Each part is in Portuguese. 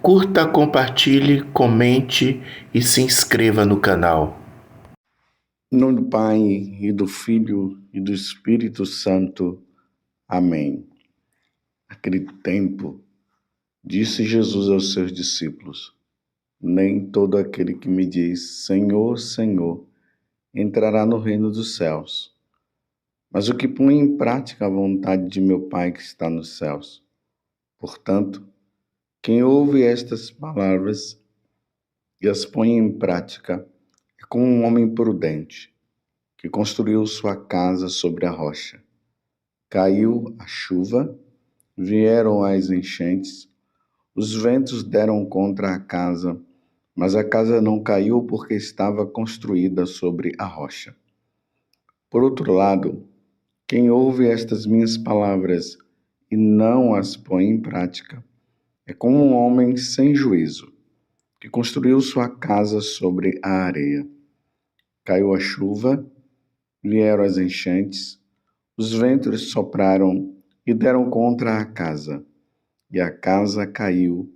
Curta, compartilhe, comente e se inscreva no canal. Em nome do Pai, e do Filho, e do Espírito Santo. Amém. Naquele tempo, disse Jesus aos seus discípulos: nem todo aquele que me diz, Senhor, Senhor, entrará no reino dos céus, mas o que põe em prática a vontade de meu Pai que está nos céus. Portanto, quem ouve estas palavras e as põe em prática é como um homem prudente que construiu sua casa sobre a rocha. Caiu a chuva, vieram as enchentes, os ventos deram contra a casa, mas a casa não caiu porque estava construída sobre a rocha. Por outro lado, quem ouve estas minhas palavras e não as põe em prática é como um homem sem juízo, que construiu sua casa sobre a areia. Caiu a chuva, vieram as enchentes, os ventos sopraram e deram contra a casa, e a casa caiu,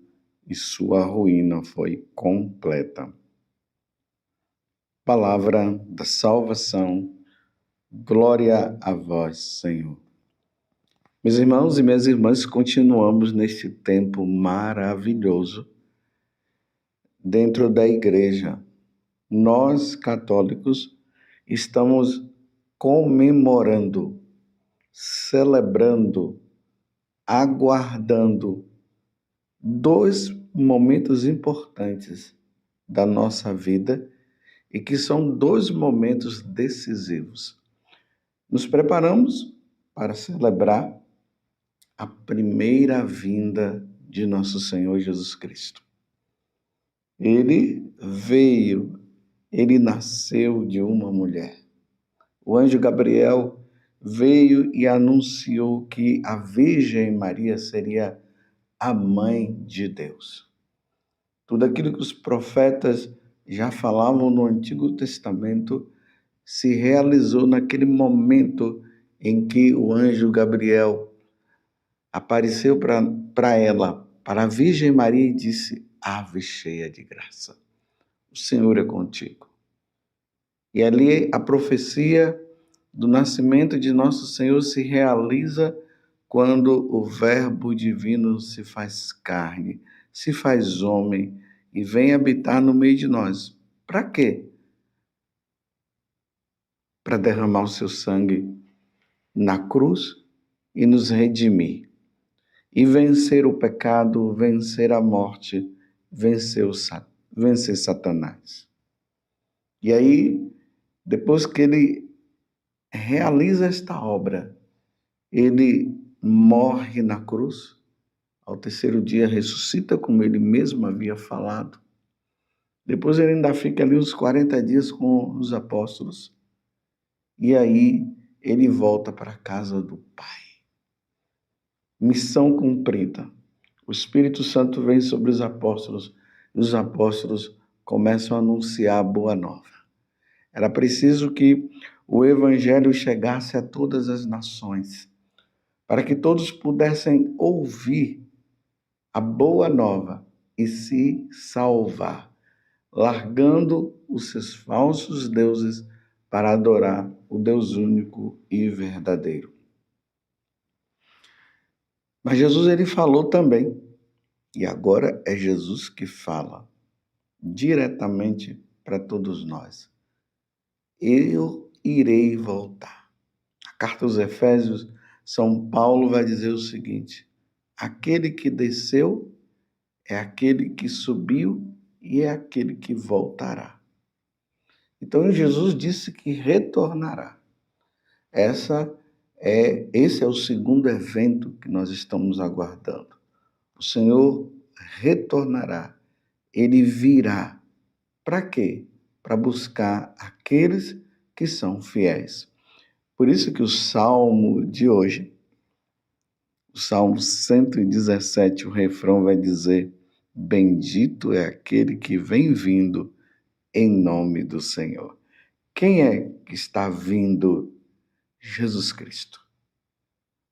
e sua ruína foi completa. Palavra da salvação, glória a vós, Senhor. Meus irmãos e minhas irmãs, continuamos neste tempo maravilhoso dentro da igreja. Nós, católicos, estamos comemorando, celebrando, aguardando dois momentos importantes da nossa vida e que são dois momentos decisivos. Nos preparamos para celebrar a primeira vinda de nosso Senhor Jesus Cristo. Ele veio, ele nasceu de uma mulher. O anjo Gabriel veio e anunciou que a Virgem Maria seria a mãe de Deus. Tudo aquilo que os profetas já falavam no Antigo Testamento se realizou naquele momento em que o anjo Gabriel apareceu para ela, para a Virgem Maria, e disse: Ave cheia de graça, o Senhor é contigo. E ali a profecia do nascimento de nosso Senhor se realiza quando o Verbo divino se faz carne, se faz homem e vem habitar no meio de nós. Para quê? Para derramar o seu sangue na cruz e nos redimir. E vencer o pecado, vencer a morte, vencer Satanás. E aí, depois que ele realiza esta obra, ele morre na cruz, ao terceiro dia ressuscita, como ele mesmo havia falado. Depois ele ainda fica ali uns 40 dias com os apóstolos. E aí ele volta para a casa do Pai. Missão cumprida. O Espírito Santo vem sobre os apóstolos e os apóstolos começam a anunciar a boa nova. Era preciso que o evangelho chegasse a todas as nações, para que todos pudessem ouvir a boa nova e se salvar, largando os seus falsos deuses para adorar o Deus único e verdadeiro. Mas Jesus ele falou também, e agora é Jesus que fala diretamente para todos nós. Eu irei voltar. A carta aos Efésios, São Paulo vai dizer o seguinte: aquele que desceu é aquele que subiu e é aquele que voltará. Então Jesus disse que retornará. Esse é o segundo evento que nós estamos aguardando. O Senhor retornará. Ele virá. Para quê? Para buscar aqueles que são fiéis. Por isso que o Salmo de hoje, o Salmo 117, o refrão vai dizer: bendito é aquele que vem vindo em nome do Senhor. Quem é que está vindo? Jesus Cristo.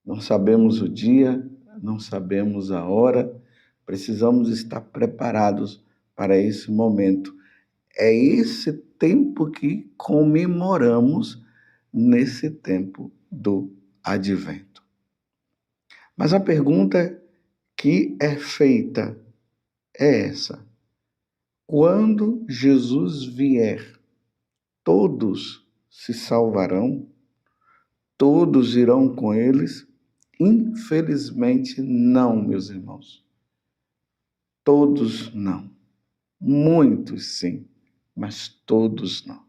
Não sabemos o dia, não sabemos a hora, Precisamos estar preparados para esse momento. É esse tempo que comemoramos nesse tempo do advento. Mas a pergunta que é feita é essa: quando Jesus vier, todos se salvarão? Todos irão com eles? Infelizmente, não, meus irmãos. Todos não. Muitos sim, mas todos não.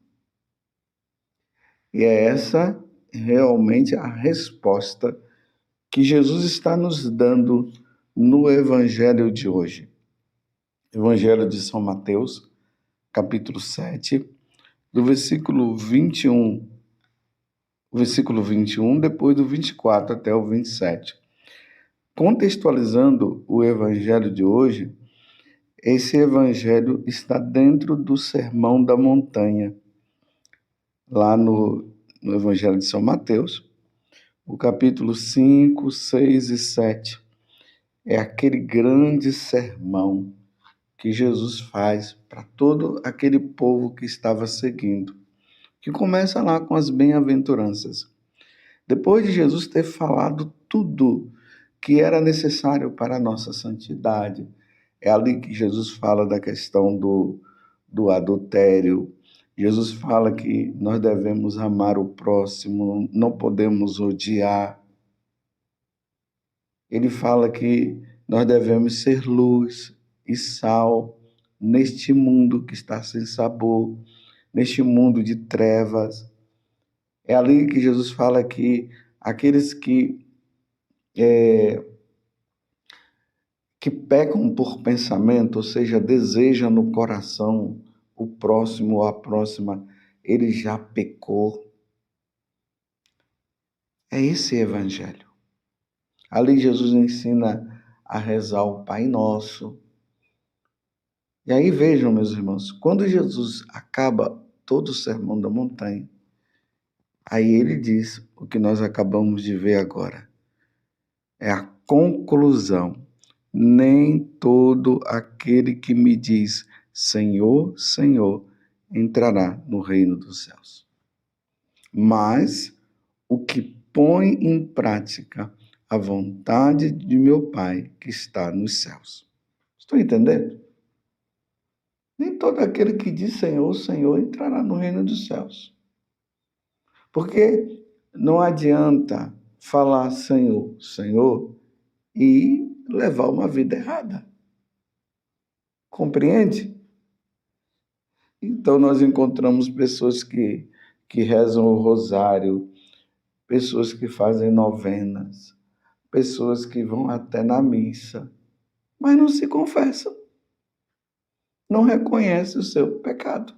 E é essa realmente a resposta que Jesus está nos dando no Evangelho de hoje. Evangelho de São Mateus, capítulo 7, do versículo 21, depois do 24 até o 27. Contextualizando o Evangelho de hoje, esse Evangelho está dentro do Sermão da Montanha, lá no Evangelho de São Mateus, o capítulo 5, 6 e 7. É aquele grande sermão que Jesus faz para todo aquele povo que estava seguindo, que começa lá com as bem-aventuranças. Depois de Jesus ter falado tudo que era necessário para a nossa santidade, é ali que Jesus fala da questão do adultério. Jesus fala que nós devemos amar o próximo, não podemos odiar. Ele fala que nós devemos ser luz e sal neste mundo que está sem sabor, neste mundo de trevas. É ali que Jesus fala que aqueles que pecam por pensamento, ou seja, desejam no coração o próximo ou a próxima, ele já pecou. É esse evangelho. Ali Jesus ensina a rezar o Pai Nosso. E aí vejam, meus irmãos, quando Jesus acaba todo o Sermão da Montanha, aí ele diz o que nós acabamos de ver agora. É a conclusão. Nem todo aquele que me diz Senhor, Senhor, entrará no reino dos céus. Mas o que põe em prática a vontade de meu Pai que está nos céus. Estão entendendo? Nem todo aquele que diz Senhor, Senhor, entrará no reino dos céus. Porque não adianta falar Senhor, Senhor e levar uma vida errada. Compreende? Então nós encontramos pessoas que rezam o rosário, pessoas que fazem novenas, pessoas que vão até na missa, mas não se confessam, não reconhecem o seu pecado.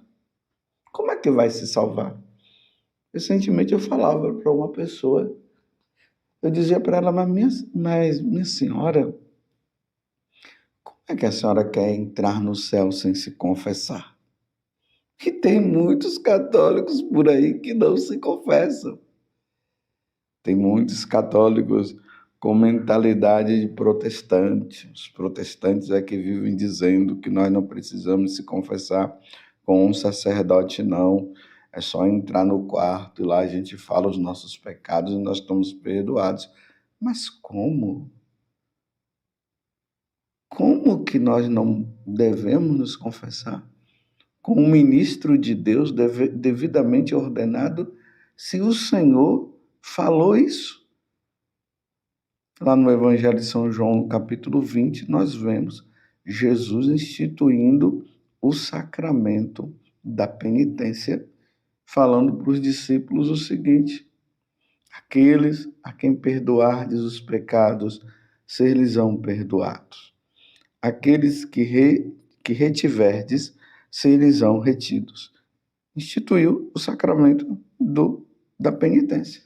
Como é que vai se salvar? Recentemente eu falava para uma pessoa, eu dizia para ela, mas minha senhora, como é que a senhora quer entrar no céu sem se confessar? E tem muitos católicos por aí que não se confessam. Tem muitos católicos com mentalidade de protestante. Os protestantes é que vivem dizendo que nós não precisamos se confessar com um sacerdote, não. É só entrar no quarto e lá a gente fala os nossos pecados e nós estamos perdoados. Mas como? Como que nós não devemos nos confessar com um ministro de Deus devidamente ordenado se o Senhor falou isso? Lá no Evangelho de São João, capítulo 20, nós vemos Jesus instituindo o sacramento da penitência, falando para os discípulos o seguinte: aqueles a quem perdoardes os pecados, ser-lhes-ão perdoados. Aqueles que retiverdes, ser-lhes-ão retidos. Instituiu o sacramento da penitência.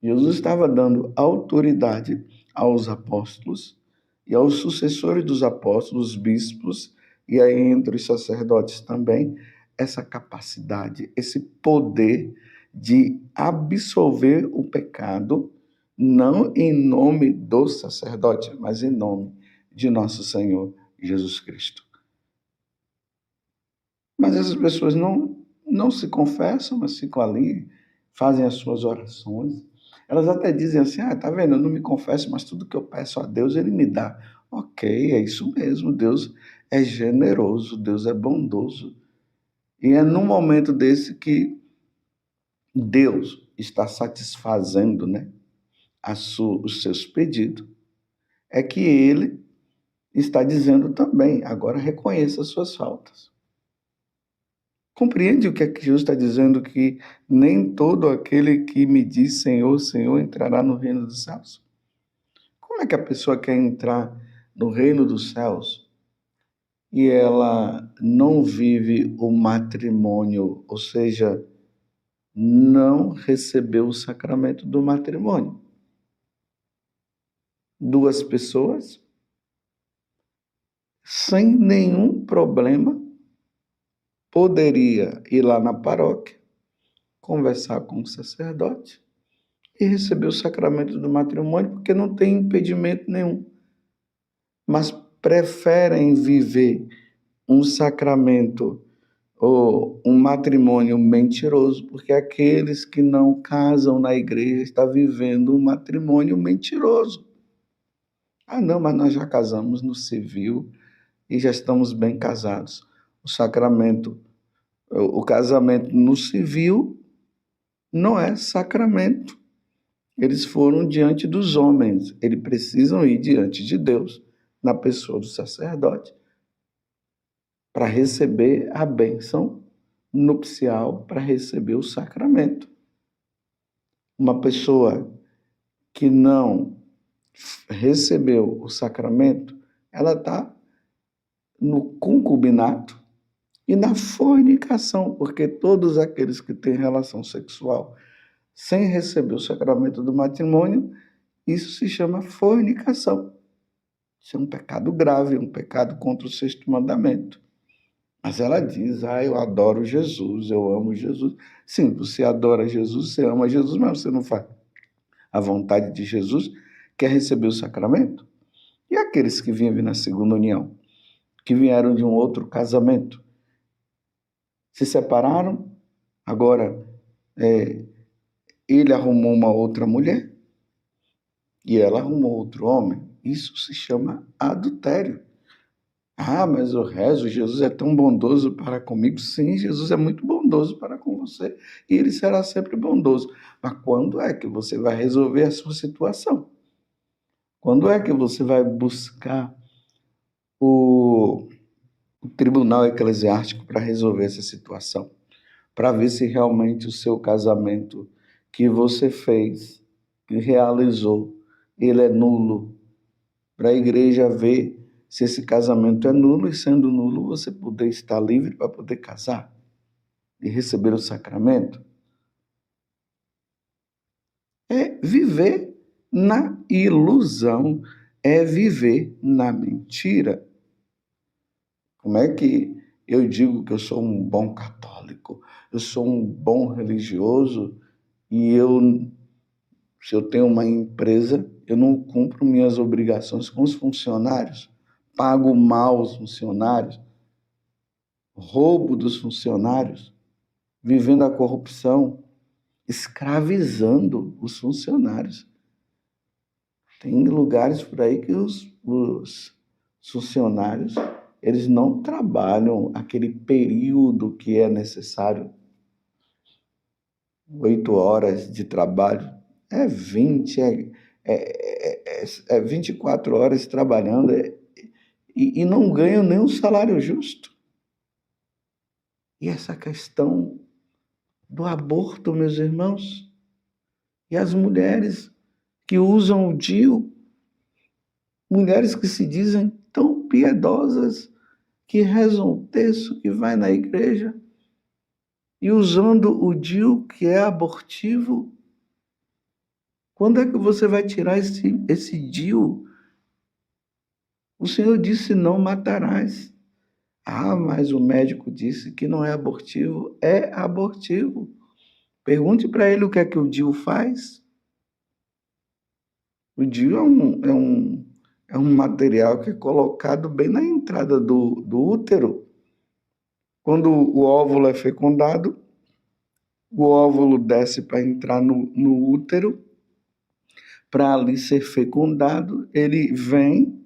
Jesus estava dando autoridade aos apóstolos e aos sucessores dos apóstolos, os bispos, e aí entre os sacerdotes também, essa capacidade, esse poder de absolver o pecado, não em nome do sacerdote, mas em nome de nosso Senhor Jesus Cristo. Mas essas pessoas não se confessam, mas ficam ali, fazem as suas orações. Elas até dizem assim, tá vendo, eu não me confesso, mas tudo que eu peço a Deus, Ele me dá. Ok, é isso mesmo, Deus é generoso, Deus é bondoso. E é num momento desse que Deus está satisfazendo, né, os seus pedidos, é que Ele está dizendo também, agora reconheça as suas faltas. Compreende o que é que Jesus está dizendo? Que nem todo aquele que me diz Senhor, Senhor entrará no reino dos céus. Como é que a pessoa quer entrar no reino dos céus e ela não vive o matrimônio, ou seja, não recebeu o sacramento do matrimônio? Duas pessoas sem nenhum problema poderia ir lá na paróquia, conversar com o sacerdote e receber o sacramento do matrimônio, porque não tem impedimento nenhum. Mas preferem viver um sacramento ou um matrimônio mentiroso, porque aqueles que não casam na igreja estão vivendo um matrimônio mentiroso. Não, mas nós já casamos no civil e já estamos bem casados. O casamento no civil não é sacramento. Eles foram diante dos homens, eles precisam ir diante de Deus, na pessoa do sacerdote, para receber a bênção nupcial, para receber o sacramento. Uma pessoa que não recebeu o sacramento, ela está no concubinato e na fornicação, porque todos aqueles que têm relação sexual sem receber o sacramento do matrimônio, isso se chama fornicação. Isso é um pecado grave, um pecado contra o sexto mandamento. Mas ela diz, eu adoro Jesus, eu amo Jesus. Sim, você adora Jesus, você ama Jesus, mas você não faz a vontade de Jesus, quer receber o sacramento? E aqueles que vivem na segunda união, que vieram de um outro casamento, se separaram, agora ele arrumou uma outra mulher e ela arrumou outro homem. Isso se chama adultério. Mas eu rezo, Jesus é tão bondoso para comigo. Sim, Jesus é muito bondoso para com você e Ele será sempre bondoso. Mas quando é que você vai resolver a sua situação? Quando é que você vai buscar o tribunal eclesiástico para resolver essa situação? Para ver se realmente o seu casamento que você fez, que realizou, ele é nulo. Para a igreja ver se esse casamento é nulo, e sendo nulo, você poder estar livre para poder casar e receber o sacramento. É viver na ilusão, é viver na mentira. Como é que eu digo que eu sou um bom católico, eu sou um bom religioso e se eu tenho uma empresa, eu não cumpro minhas obrigações com os funcionários, pago mal os funcionários, roubo dos funcionários, vivendo a corrupção, escravizando os funcionários. Tem lugares por aí que os funcionários, eles não trabalham aquele período que é necessário. 8 horas de trabalho, 20, é 24 horas trabalhando e não ganham nem um salário justo. E essa questão do aborto, meus irmãos, e as mulheres que usam o DIU, mulheres que se dizem tão piedosas, que rezam o terço, que vai na igreja, e usando o DIU, que é abortivo. Quando é que você vai tirar esse DIU? O Senhor disse, não matarás. Mas o médico disse que não é abortivo. É abortivo. Pergunte para ele o que é que o DIU faz. O DIU é um material que é colocado bem na entrada do útero. Quando o óvulo é fecundado, o óvulo desce para entrar no útero, para ali ser fecundado, ele vem,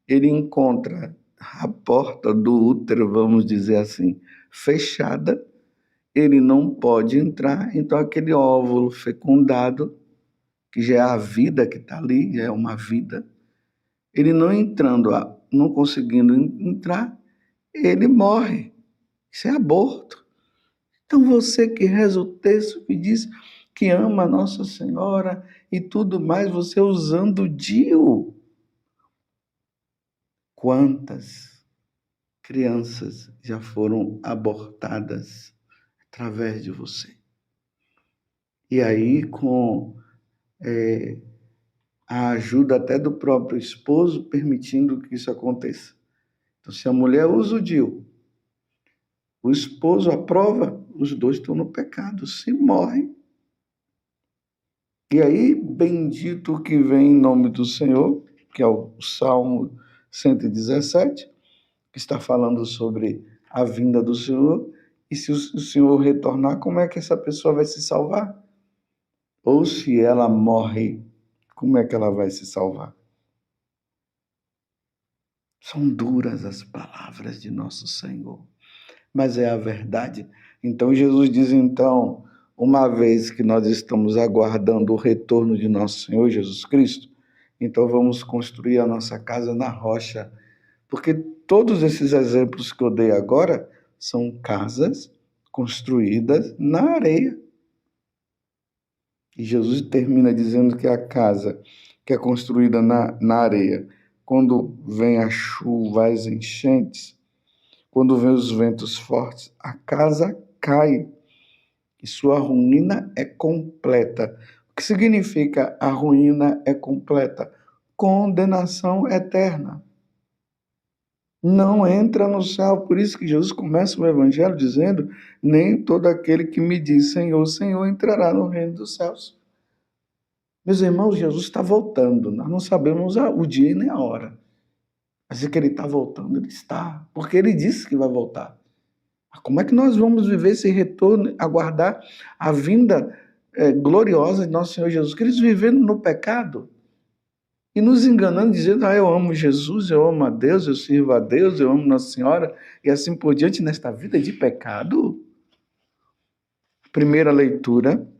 ele encontra a porta do útero, vamos dizer assim, fechada, ele não pode entrar, então aquele óvulo fecundado, que já é a vida que está ali, já é uma vida, ele não entrando, não conseguindo entrar, ele morre. Isso é aborto. Então você que reza o texto, que diz que ama Nossa Senhora e tudo mais, você usando o DIU. Quantas crianças já foram abortadas através de você? E aí, com a ajuda até do próprio esposo, permitindo que isso aconteça. Então, se a mulher usa o DIU, o esposo aprova, os dois estão no pecado, se morrem. E aí, bendito o que vem em nome do Senhor, que é o Salmo 117, que está falando sobre a vinda do Senhor, e se o Senhor retornar, como é que essa pessoa vai se salvar? Ou se ela morre, como é que ela vai se salvar? São duras as palavras de nosso Senhor, mas é a verdade. Então Jesus diz, então, uma vez que nós estamos aguardando o retorno de nosso Senhor Jesus Cristo, então vamos construir a nossa casa na rocha, porque todos esses exemplos que eu dei agora são casas construídas na areia. E Jesus termina dizendo que a casa que é construída na areia, quando vem a chuva, as enchentes, quando vem os ventos fortes, a casa cai e sua ruína é completa. O que significa a ruína é completa? Condenação eterna. Não entra no céu. Por isso que Jesus começa o evangelho dizendo: nem todo aquele que me diz Senhor, Senhor entrará no reino dos céus. Meus irmãos, Jesus está voltando. Nós não sabemos o dia e nem a hora. Mas é que ele está voltando, ele está. Porque ele disse que vai voltar. Como é que nós vamos viver esse retorno, aguardar a vinda gloriosa de nosso Senhor Jesus Cristo, vivendo no pecado? E nos enganando, dizendo, eu amo Jesus, eu amo a Deus, eu sirvo a Deus, eu amo Nossa Senhora, e assim por diante, nesta vida de pecado? Primeira leitura,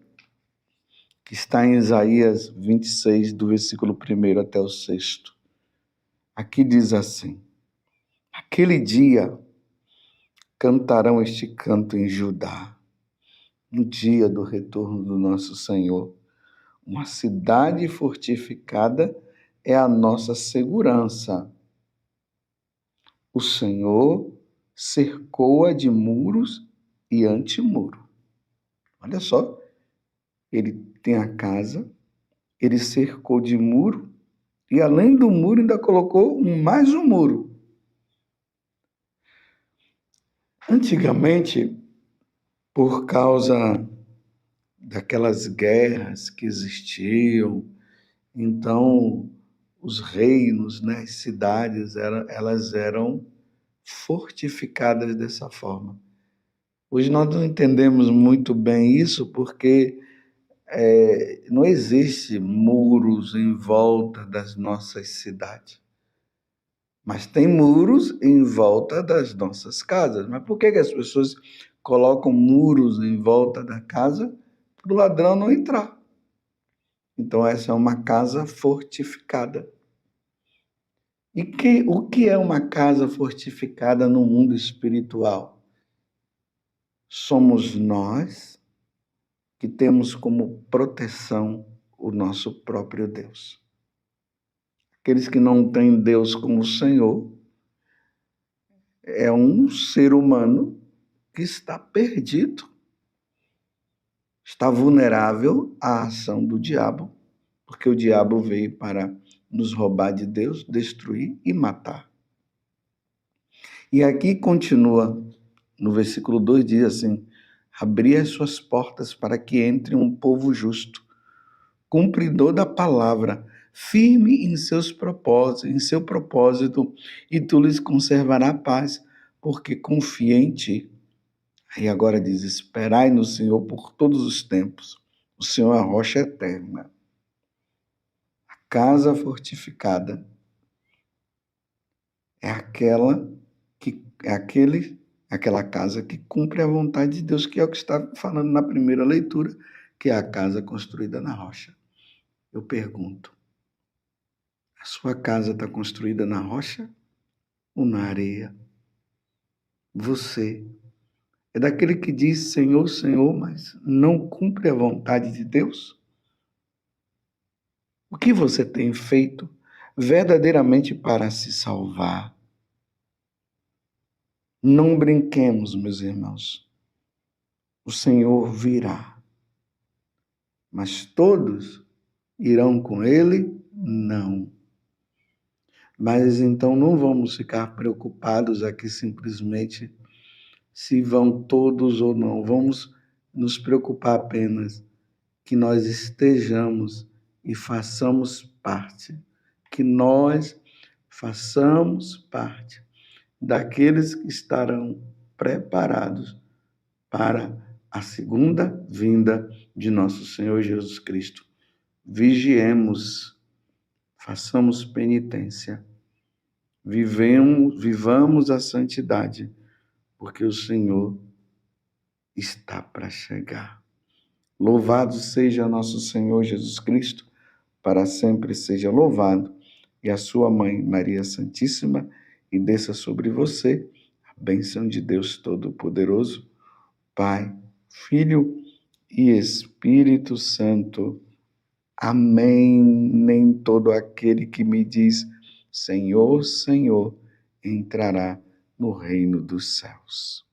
que está em Isaías 26, do versículo 1 até o 6. Aqui diz assim: aquele dia cantarão este canto em Judá, no dia do retorno do nosso Senhor. Uma cidade fortificada é a nossa segurança. O Senhor cercou-a de muros e antemuro. Olha só, ele tem a casa, ele cercou de muro e além do muro ainda colocou mais um muro. Antigamente, por causa daquelas guerras que existiam, então os reinos, né, as cidades, elas eram fortificadas dessa forma. Hoje nós não entendemos muito bem isso porque não existe muros em volta das nossas cidades. Mas tem muros em volta das nossas casas. Mas por que as pessoas colocam muros em volta da casa? Para o ladrão não entrar. Então essa é uma casa fortificada. E o que é uma casa fortificada no mundo espiritual? Somos nós que temos como proteção o nosso próprio Deus. Aqueles que não têm Deus como Senhor é um ser humano que está perdido, está vulnerável à ação do diabo, porque o diabo veio para nos roubar de Deus, destruir e matar. E aqui continua, no versículo 2 diz assim: abri as suas portas para que entre um povo justo, cumpridor da palavra, firme em seus propósitos, em seu propósito, e tu lhes conservará paz, porque confia em ti. Aí agora diz: esperai no Senhor por todos os tempos. O Senhor é a rocha eterna, a casa fortificada é aquela casa que cumpre a vontade de Deus, que é o que está falando na primeira leitura, que é a casa construída na rocha. Eu pergunto: a sua casa está construída na rocha ou na areia? Você é daquele que diz Senhor, Senhor, mas não cumpre a vontade de Deus? O que você tem feito verdadeiramente para se salvar? Não brinquemos, meus irmãos. O Senhor virá, mas todos irão com ele? Não. Mas então não vamos ficar preocupados aqui simplesmente se vão todos ou não. Vamos nos preocupar apenas que nós estejamos e façamos parte, que nós façamos parte daqueles que estarão preparados para a segunda vinda de nosso Senhor Jesus Cristo. Vigiemos, façamos penitência, vivamos a santidade, porque o Senhor está para chegar. Louvado seja nosso Senhor Jesus Cristo, para sempre seja louvado, e a sua mãe, Maria Santíssima, e desça sobre você a bênção de Deus Todo-Poderoso, Pai, Filho e Espírito Santo. Amém. Nem todo aquele que me diz Senhor, Senhor, entrará no reino dos céus.